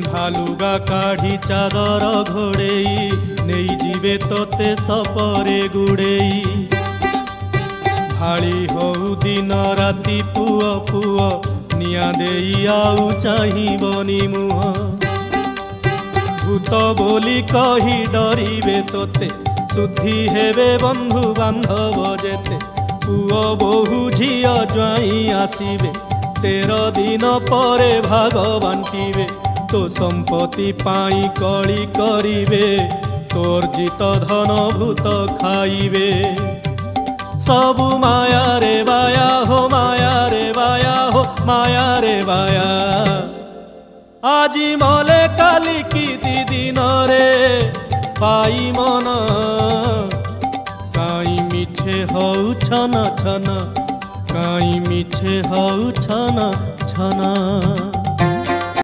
भालुगा काढ़ी चादर घोड़ेई नहीं जीवे तोते सपरे गुड़ेई भाड़ी हऊ दिन राति पुआ पुआ निया देई आउ चाहिबनी मुह भूत बोली कही डरिबे तोते शुद्धि हेबे बंधु बांधव जेते पुओ बहु झियो ज्वाई आसीबे 13 दिन परे भाग बांटिबे तो संपत्ति पाई कली करिबे तोर्जित धन भूत खाइबे सबु माया रे बाया हो माया रे बाया हो माया रे बाया आजी मले काली की दिन रे पाई मन काई मिछे हऊ छन छन काई मिछे हऊ छन छन।